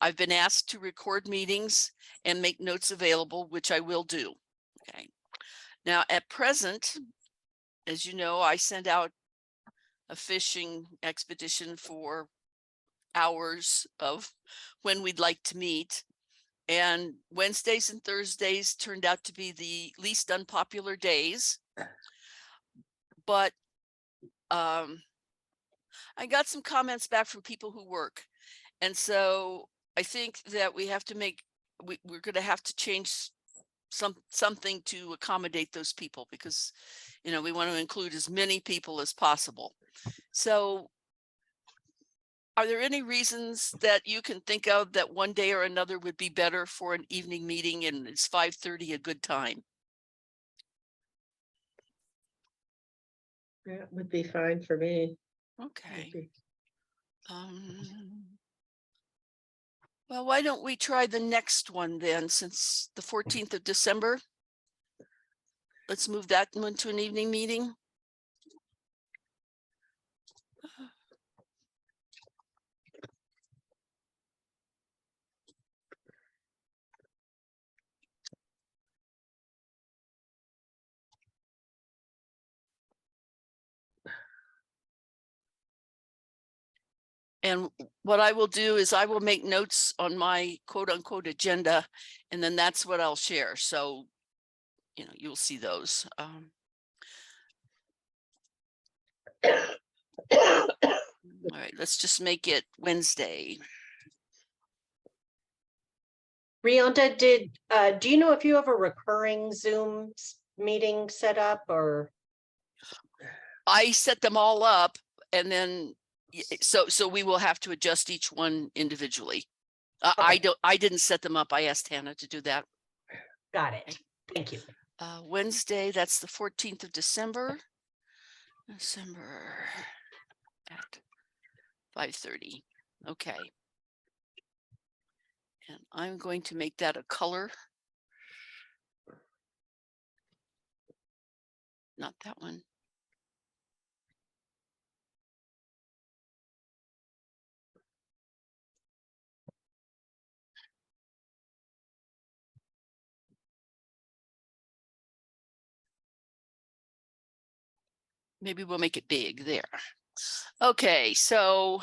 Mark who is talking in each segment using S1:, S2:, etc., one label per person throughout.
S1: I've been asked to record meetings and make notes available, which I will do. Okay. Now, at present, as you know, I send out a fishing expedition for hours of when we'd like to meet. And Wednesdays and Thursdays turned out to be the least unpopular days. But I got some comments back from people who work. And so I think that we have to we're going to have to change something to accommodate those people, because, you know, we want to include as many people as possible. So are there any reasons that you can think of that one day or another would be better for an evening meeting, and is 5:30 a good time?
S2: That would be fine for me.
S1: Okay. Well, why don't we try the next one then, since the 14th of December? Let's move that one to an evening meeting. And what I will do is I will make notes on my quote unquote agenda, and then that's what I'll share. So, you know, you'll see those. All right, let's just make it Wednesday.
S2: Rionda, do you know if you have a recurring Zoom meeting set up, or?
S1: I set them all up, and then so we will have to adjust each one individually.
S2: Okay.
S1: I didn't set them up. I asked Hannah to do that.
S2: Got it. Thank you.
S1: Wednesday, that's the 14th of December. December at 5:30. Okay. And I'm going to make that a color. Not that one. Maybe we'll make it big there. Okay, so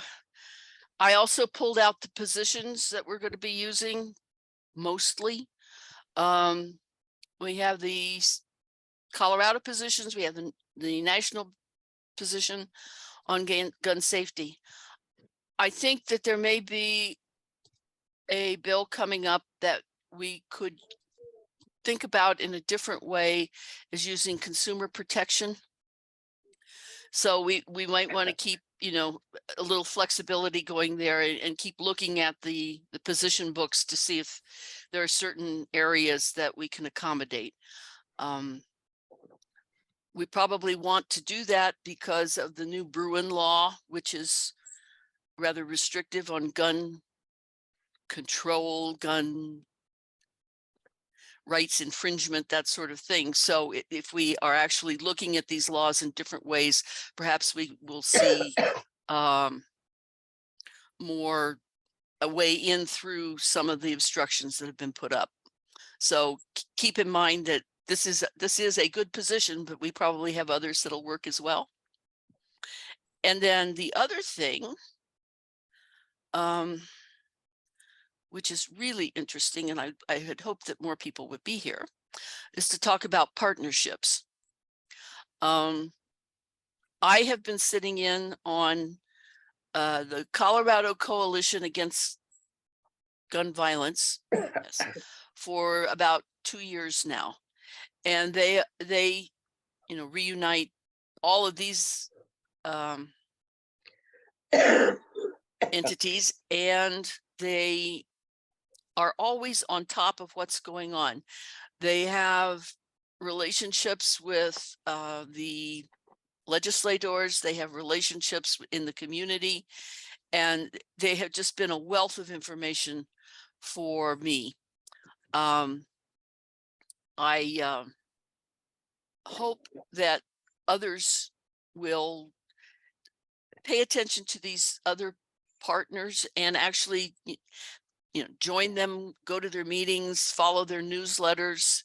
S1: I also pulled out the positions that we're going to be using mostly. We have the Colorado positions, we have the national position on gun safety. I think that there may be a bill coming up that we could think about in a different way, is using consumer protection. So we might want to keep, you know, a little flexibility going there, and keep looking at the position books to see if there are certain areas that we can accommodate. We probably want to do that because of the new Bruin law, which is rather restrictive on gun control, gun rights infringement, that sort of thing. So if we are actually looking at these laws in different ways, perhaps we will see more a way in through some of the obstructions that have been put up. So keep in mind that this is a good position, but we probably have others that'll work as well. And then the other thing, which is really interesting, and I had hoped that more people would be here, is to talk about partnerships. I have been sitting in on the Colorado Coalition Against Gun Violence for about 2 years now. And they you know, reunite all of these entities, and they are always on top of what's going on. They have relationships with the legislators, they have relationships in the community, and they have just been a wealth of information for me. I hope that others will pay attention to these other partners and actually, join them, go to their meetings, follow their newsletters,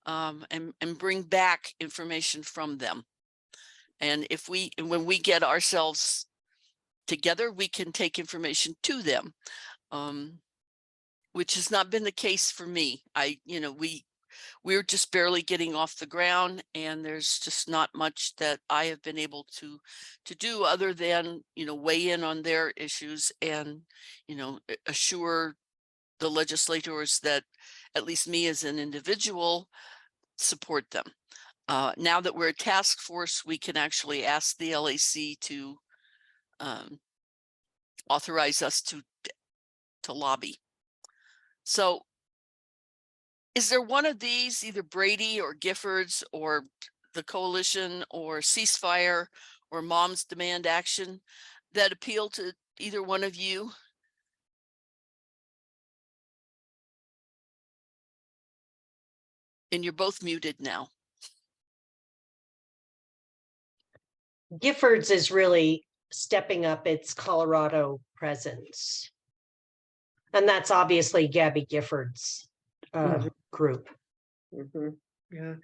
S1: and bring back information from them. And when we get ourselves together, we can take information to them, which has not been the case for me. We're just barely getting off the ground, and there's just not much that I have been able to do other than, weigh in on their issues and, assure the legislators that at least me as an individual support them. Now that we're a task force, we can actually ask the LAC to authorize us to lobby. So is there one of these, either Brady or Giffords or the coalition or Ceasefire or Moms Demand Action, that appeal to either one of you? And you're both muted now.
S2: Giffords is really stepping up its Colorado presence. And that's obviously Gabby Giffords' group.
S3: Yeah.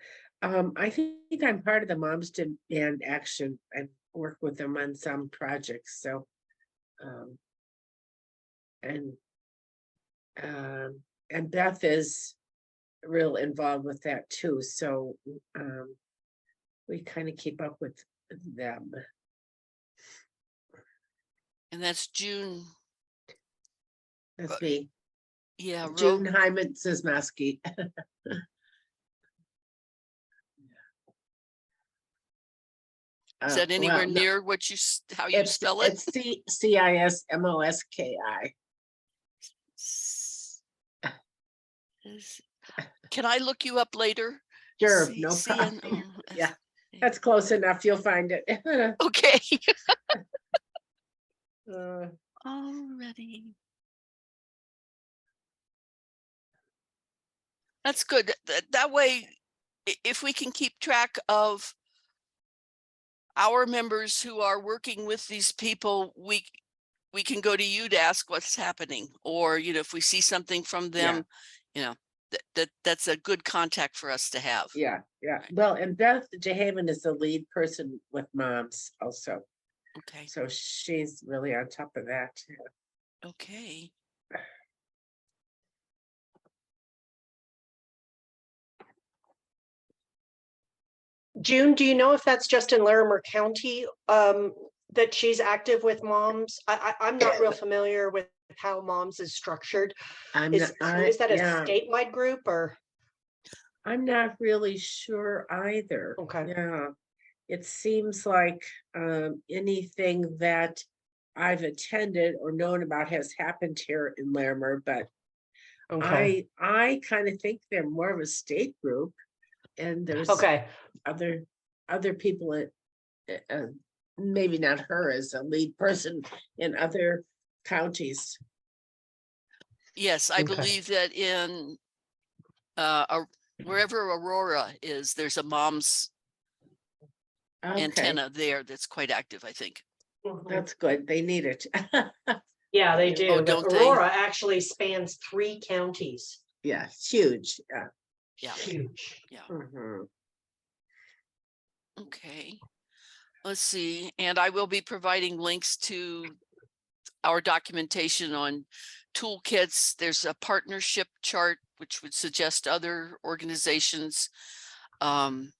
S3: I think I'm part of the Moms Demand Action. I work with them on some projects, so and Beth is real involved with that too, so we kind of keep up with them.
S1: And that's June.
S3: That's me.
S1: Yeah,
S3: June Hyman Sismaski.
S1: Is that anywhere
S3: Well, no,
S1: near what how you spell it?
S3: It's CISMOSKI.
S1: Can I look you up later?
S3: Sure, no problem. Yeah, that's close enough. You'll find it.
S1: Okay.
S3: Uh,
S1: Already. That's good. That way, if we can keep track of our members who are working with these people, we can go to you to ask what's happening, or if we see something from them, that's a good contact for us to have.
S3: yeah. Well, and Beth DeHaven is the lead person with Moms also,
S1: Okay.
S3: so she's really on top of that.
S1: Okay.
S2: June, do you know if that's just in Larimer County that she's active with Moms? I'm not real familiar with how Moms is structured. Is that a statewide group or?
S3: I'm not really sure either.
S2: Okay.
S3: Yeah, it seems like anything that I've attended or known about has happened here in Larimer, but I kind of think they're more of a state group, and there's other people, maybe not her as a lead person in other counties.
S1: Yes, I believe that in wherever Aurora is, there's a Moms antenna there that's quite active, I think.
S3: That's good. They need it.
S2: Yeah, they do.
S1: Oh, don't
S2: Aurora actually spans 3 counties.
S3: Yeah, it's huge.
S1: Yeah.
S2: Huge.
S1: Yeah.
S3: Mm-hmm.
S1: Okay. Let's see. And I will be providing links to our documentation on toolkits. There's a partnership chart, which would suggest other organizations and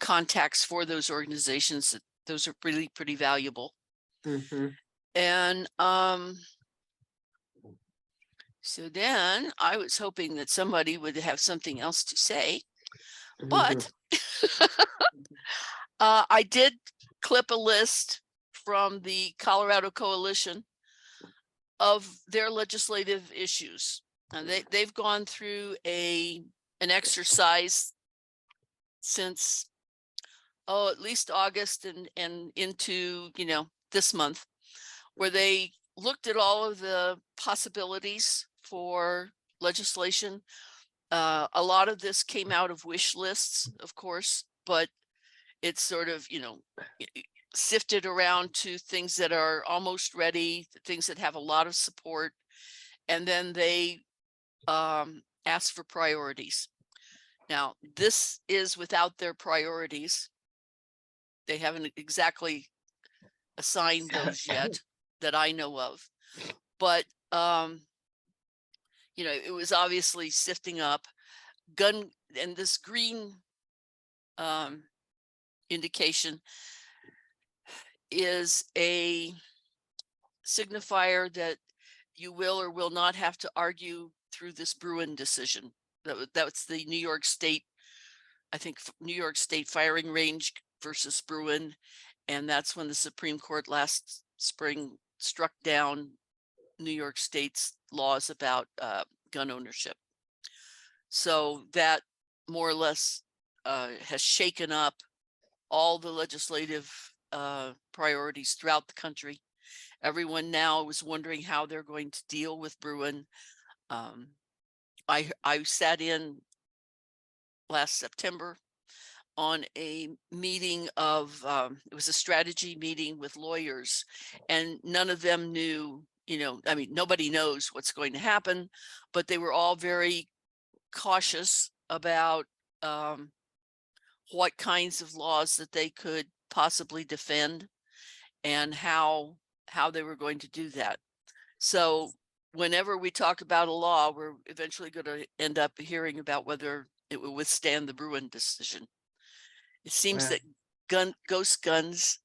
S1: contacts for those organizations. Those are really pretty valuable.
S3: Mm-hmm.
S1: And so then I was hoping that somebody would have something else to say, but I did clip a list from the Colorado Coalition of their legislative issues. And they've gone through an exercise since at least August and into this month, where they looked at all of the possibilities for legislation. A lot of this came out of wish lists, of course, but it's sort of sifted around to things that are almost ready, things that have a lot of support. and then they ask for priorities. Now, this is without their priorities. They haven't exactly assigned those yet that I know of, but you know, it was obviously sifting up gun, and this green indication is a signifier that you will or will not have to argue through this Bruen decision. That's the New York State, I think New York State firing range versus Bruen. And that's when the Supreme Court last spring struck down New York State's laws about gun ownership. So that more or less has shaken up all the legislative priorities throughout the country. Everyone now is wondering how they're going to deal with Bruen. I sat in last September on a meeting of, it was a strategy meeting with lawyers, and none of them knew, you know, I mean, nobody knows what's going to happen, but they were all very cautious about what kinds of laws that they could possibly defend and how they were going to do that. So whenever we talk about a law, we're eventually going to end up hearing about whether it will withstand the Bruen decision. It seems that ghost guns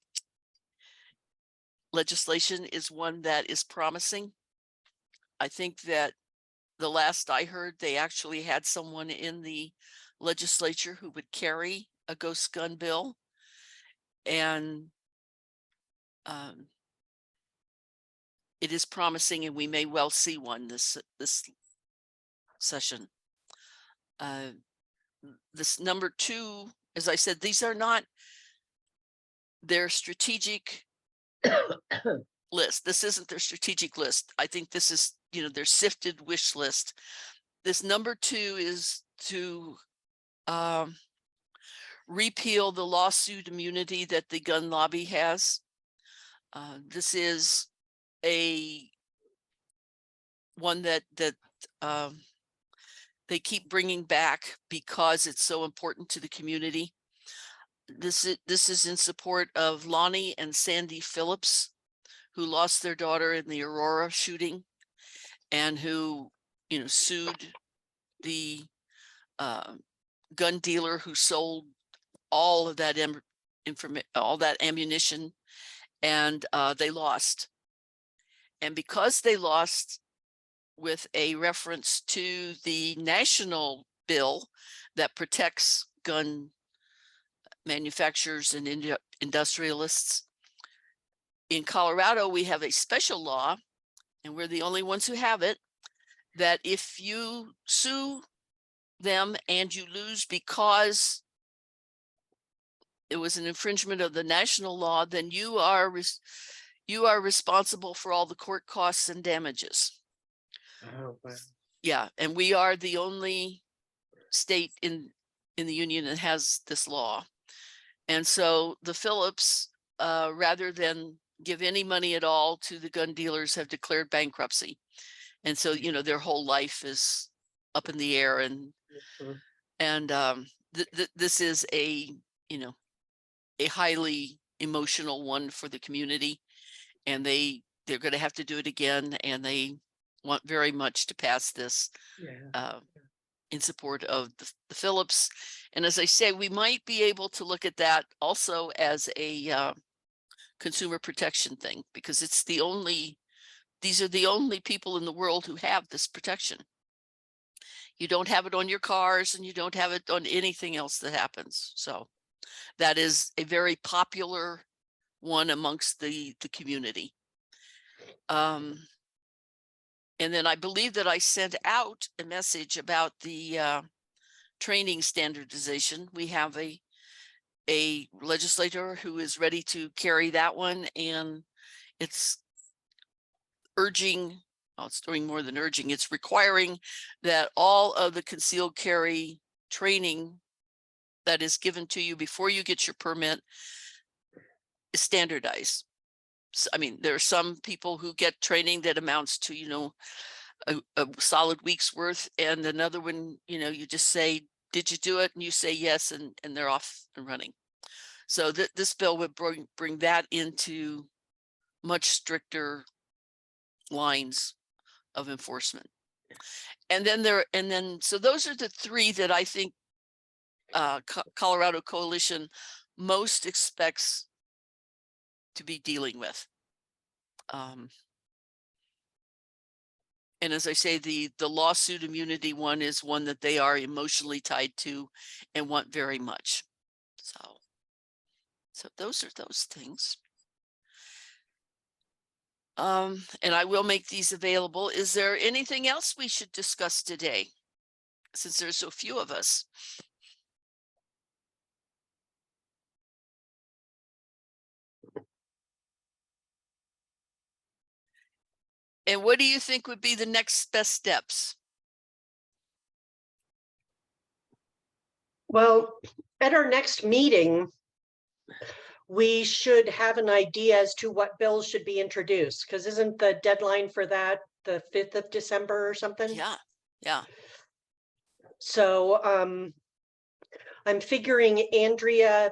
S1: legislation is one that is promising. I think that the last I heard, they actually had someone in the legislature who would carry a ghost gun bill. And it is promising, and we may well see one this session. This number 2, as I said, these are not their strategic list. This isn't their strategic list. I think this is, you know, their sifted wish list. This number 2 is to repeal the lawsuit immunity that the gun lobby has. This is one that they keep bringing back because it's so important to the community. This is in support of Lonnie and Sandy Phillips, who lost their daughter in the Aurora shooting, and who, you know, sued the gun dealer who sold all of that ammunition, and they lost. And because they lost with a reference to the national bill that protects gun manufacturers and industrialists, in Colorado, we have a special law, and we're the only ones who have it, that if you sue them and you lose because it was an infringement of the national law, then you are responsible for all the court costs and damages.
S3: Oh, wow.
S1: Yeah, and we are the only state in the union that has this law. And so the Phillips, rather than give any money at all to the gun dealers, have declared bankruptcy. And so, you know, their whole life is up in the air. And this is a, you know, a highly emotional one for the community. And they're going to have to do it again. And they want very much to pass this in support of the Phillips. And as I say, we might be able to look at that also as a consumer protection thing, because it's these are the only people in the world who have this protection. You don't have it on your cars, and you don't have it on anything else that happens. So that is a very popular one amongst the community. And then I believe that I sent out a message about the training standardization. We have a legislator who is ready to carry that one, and it's urging, well, it's doing more than urging, it's requiring that all of the concealed carry training that is given to you before you get your permit is standardized. So, I mean, there are some people who get training that amounts to, you know, a solid week's worth, and another one, you just say, did you do it? And you say yes, and they're off and running. So this bill would bring that into much stricter lines of enforcement. And then so those are the three that I think Colorado Coalition most expects to be dealing with. And as I say, the lawsuit immunity one is one that they are emotionally tied to and want very much. So those are those things. And I will make these available. Is there anything else we should discuss today, since there's so few of us? And what do you think would be the next best steps?
S2: Well, at our next meeting, we should have an idea as to what bills should be introduced, because isn't the deadline for that the 5th of December or something?
S1: Yeah.
S2: So I'm figuring Andrea,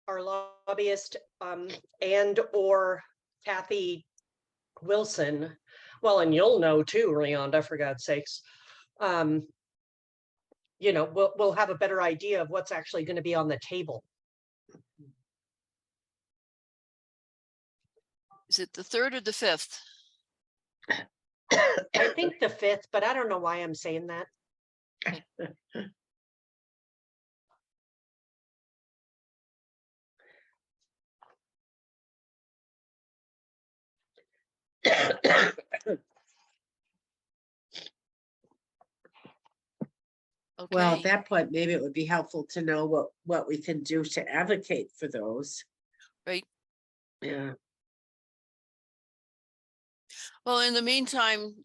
S2: our lobbyist, and or Kathy Wilson. Well, and you'll know too, Leonda, for God's sakes. We'll have a better idea of what's actually going to be on the table.
S1: Is it the 3rd or the 5th?
S2: I think the 5th, but I don't know why I'm saying that.
S1: Okay.
S3: Well, at that point, maybe it would be helpful to know what we can do to advocate for those.
S1: Right.
S3: Yeah.
S1: Well, in the meantime,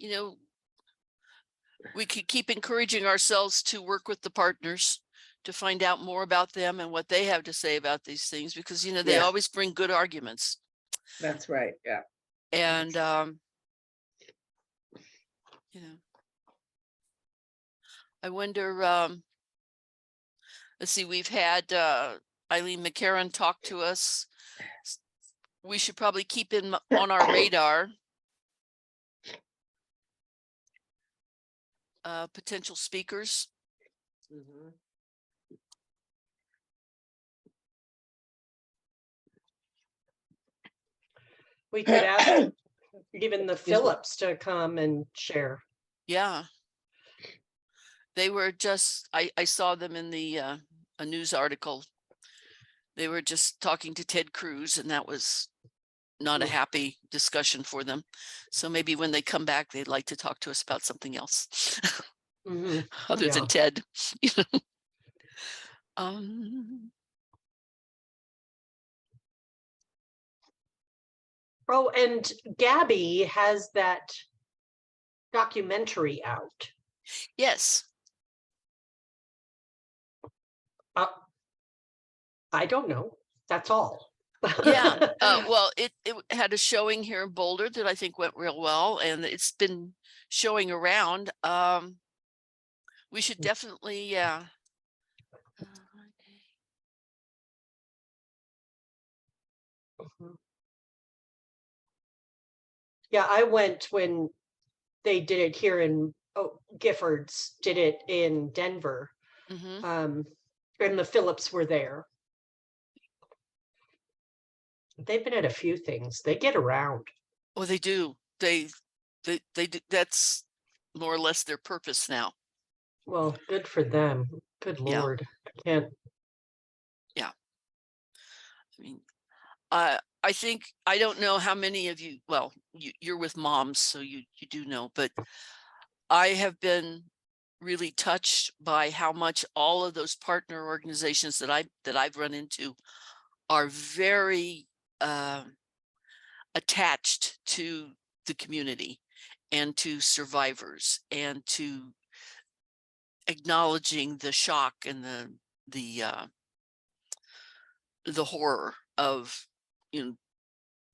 S1: we could keep encouraging ourselves to work with the partners to find out more about them and what they have to say about these things, because, they
S3: Yeah.
S1: always bring good arguments.
S3: That's right. Yeah.
S1: And, I wonder, let's see, we've had Eileen McCarron talk to us. We should probably keep on our radar potential speakers.
S3: Mhm.
S2: We could ask even the Phillips to come and share.
S1: Yeah. They were just, I saw them in the a news article. They were just talking to Ted Cruz, and that was not a happy discussion for them. So maybe when they come back, they'd like to talk to us about something else other than Ted.
S2: Oh, and Gabby has that documentary out.
S1: Yes.
S2: I don't know. That's all.
S1: Yeah. Well, it had a showing here in Boulder that I think went real well, and it's been showing around. We should definitely, yeah.
S2: Yeah, I went when they did it here in Giffords did it in Denver. And the Phillips were there. They've been at a few things. They get around.
S1: Oh, they do. They do. That's more or less their purpose now.
S2: Well, good for them. Good Lord.
S1: Yeah. I mean, I think, I don't know how many of you, well, you're with moms, so you do know, but I have been really touched by how much all of those partner organizations that I've run into are very attached to the community and to survivors, and to acknowledging the shock and the horror of the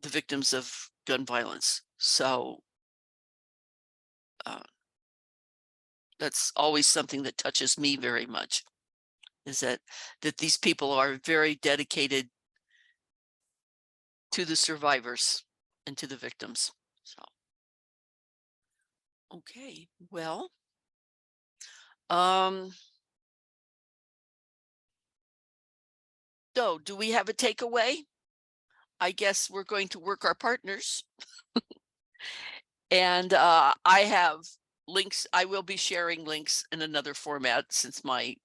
S1: victims of gun violence. So that's always something that touches me very much, is that these people are very dedicated to the survivors and to the victims. So, okay, well, so do we have a takeaway? I guess we're going to work our partners. And I have links. I will be sharing links in another format since my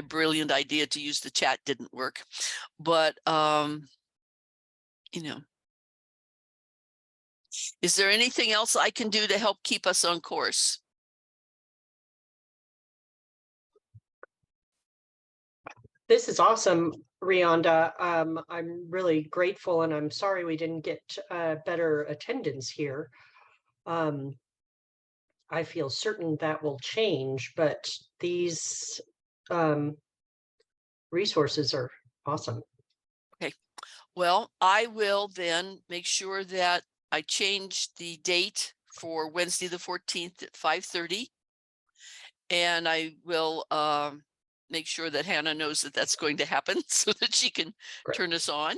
S1: brilliant idea to use the chat didn't work. But you know, is there anything else I can do to help keep us on course?
S2: This is awesome, Rionda. I'm really grateful, and I'm sorry we didn't get better attendance here. I feel certain that will change, but these resources are awesome.
S1: Okay, well, I will then make sure that I change the date for Wednesday the 14th at 5:30. And I will make sure that Hannah knows that that's going to happen so that she can
S2: Great.
S1: turn us on.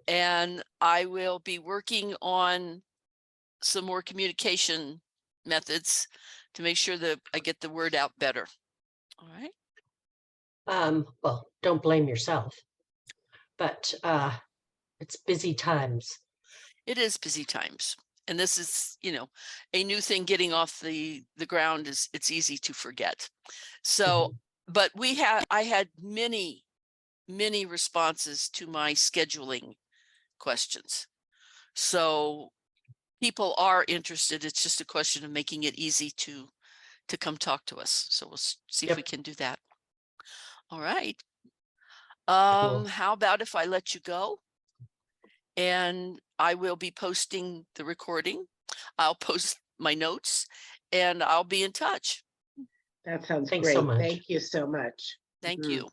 S1: And I will be working on some more communication methods to make sure that I get the word out better. All right.
S2: Well, don't blame yourself, but it's busy times.
S1: It is busy times. And this is, you know, a new thing getting off the ground is it's easy to forget. So, but I had many responses to my scheduling questions. So people are interested. It's just a question of making it easy to come talk to us. So we'll see if we can do that. All right.
S2: Cool.
S1: How about if I let you go? And I will be posting the recording. I'll post my notes and I'll be in touch.
S3: That sounds
S2: Thanks
S3: great.
S2: so much.
S3: Thank you so much.
S1: Thank
S3: Mhm.
S1: you.